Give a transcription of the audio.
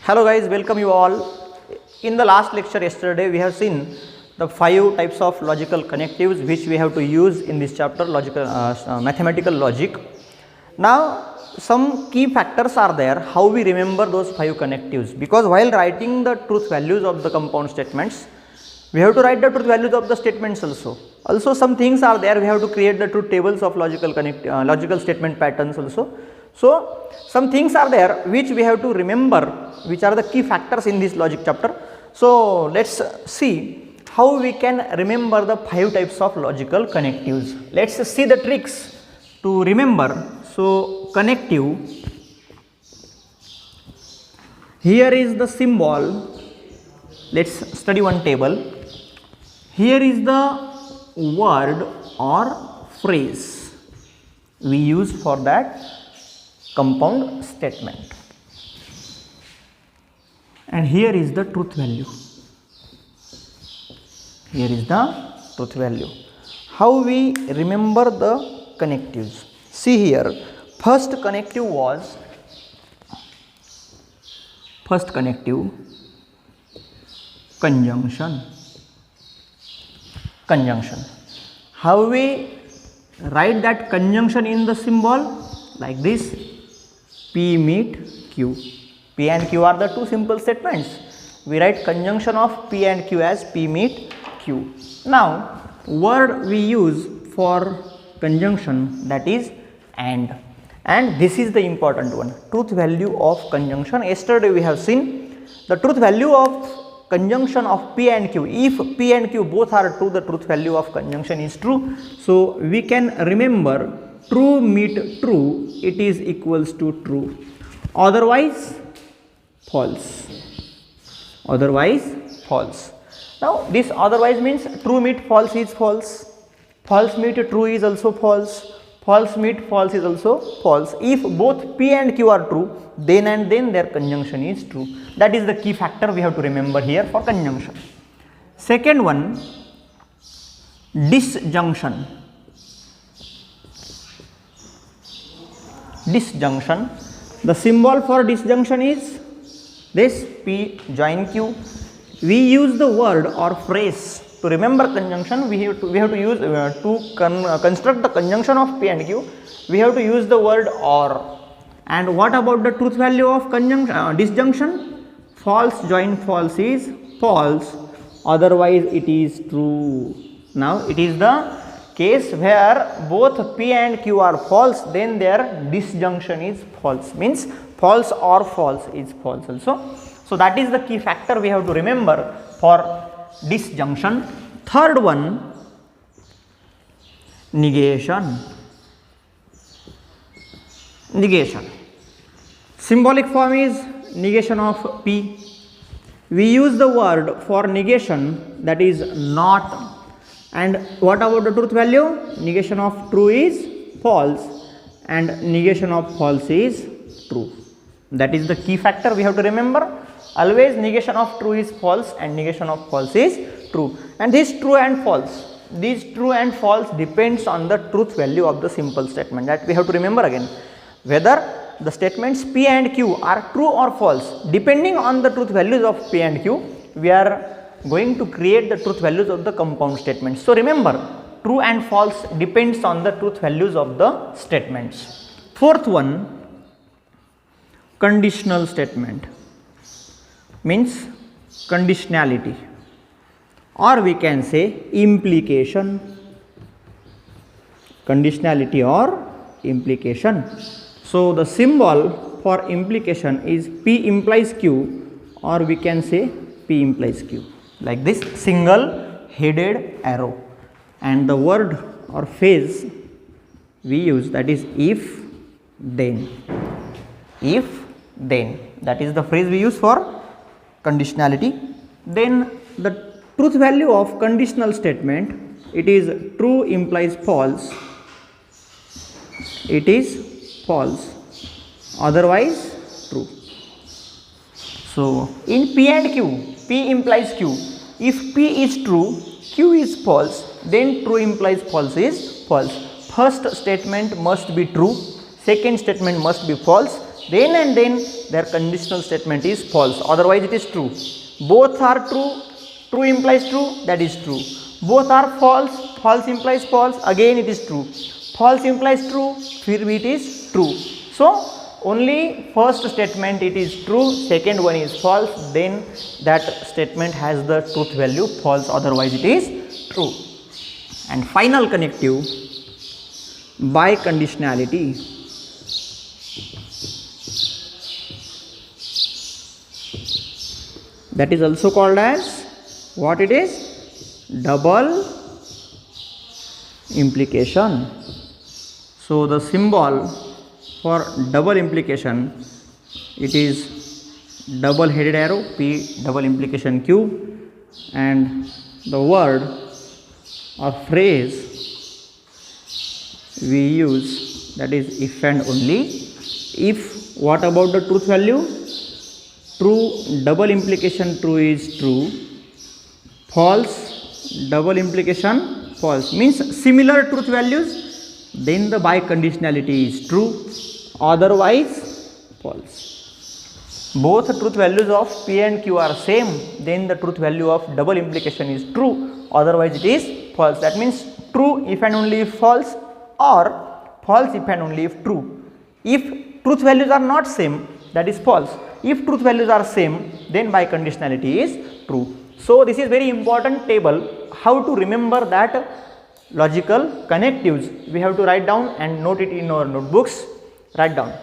Hello guys, welcome you all. In the last lecture yesterday we have seen the 5 types of logical connectives which we have to use in this chapter, mathematical logic. Now some key factors are there how we remember those 5 connectives, because while writing the truth values of the compound statements we have to write the truth values of the statements also. Also some things are there, we have to create the truth tables of logical statement patterns also. So some things are there which we have to remember, which are the key factors in this logic chapter. So let's see how we can remember the 5 types of logical connectives. Let's see the tricks to remember. So connective, here is the symbol. Let's study one table. Here is the word or phrase we use for that compound statement, and here is the truth value. Here is the truth value. How we remember the connectives? See here, first connective conjunction. How we write that conjunction in the symbol? Like this: P meet Q. P and Q are the two simple statements. We write conjunction of P and Q as P meet Q. Now word we use for conjunction, that is and this is the important one, truth value of conjunction. Yesterday we have seen the truth value of conjunction of P and Q. If P and Q both are true, the truth value of conjunction is true. So we can remember true meet true, it is equals to true, otherwise false. Now this otherwise means true meet false is false, false meet true is also false, false meet false is also false. If both P and Q are true, then and then their conjunction is true. That is the key factor we have to remember here for conjunction. Second one, disjunction. The symbol for disjunction is this: P join Q. We use the word or phrase to remember conjunction. We have to use construct the conjunction of P and Q. We have to use the word or. And what about the truth value of disjunction? False join false is false, otherwise it is true. Now it is the case where both P and Q are false, then their disjunction is false, means false or false is false also. So that is the key factor we have to remember for disjunction. Third one, negation. Symbolic form is negation of P. We use the word for negation, that is not. And what about the truth value? Negation of true is false and negation of false is true. That is the key factor we have to remember. Always negation of true is false and negation of false is true. And these true and false depends on the truth value of the simple statement. That we have to remember again. Whether the statements P and Q are true or false, depending on the truth values of P and Q, we are going to create the truth values of the compound statements. So remember, true and false depends on the truth values of the statements. Fourth one, conditional statement, means conditionality, or we can say implication. Conditionality or implication. So the symbol for implication is P implies Q, or we can say P implies Q, like this single headed arrow. And the word or phrase we use, that is if then. That is the phrase we use for conditionality. Then the truth value of conditional statement, it is true implies false, it is false, otherwise true. So in P and Q, P implies Q. If P is true, Q is false, then true implies false is false. First statement must be true, second statement must be false, then and then their conditional statement is false, otherwise it is true. Both are true, true implies true, that is true. Both are false, false implies false, again it is true. False implies true, फिर भी it is true. So only first statement it is true, second one is false, then that statement has the truth value false, otherwise it is true. And final connective, by conditionality. That is also called as what it is? Double implication. So the symbol for double implication, it is double headed arrow P, double implication Q, and the word or phrase we use, that is if and only if. What about the truth value? True double implication true is true, false double implication false, means similar truth values, then the by conditionality is true, otherwise false. Both truth values of P and Q are same, then the truth value of double implication is true, otherwise it is false. That means true if and only if false, or false if and only if true. If truth values are not same, that is false. If truth values are same, then by conditionality is true. So this is very important table, how to remember that logical connectives. We have to write down and note it in our notebooks. Write down.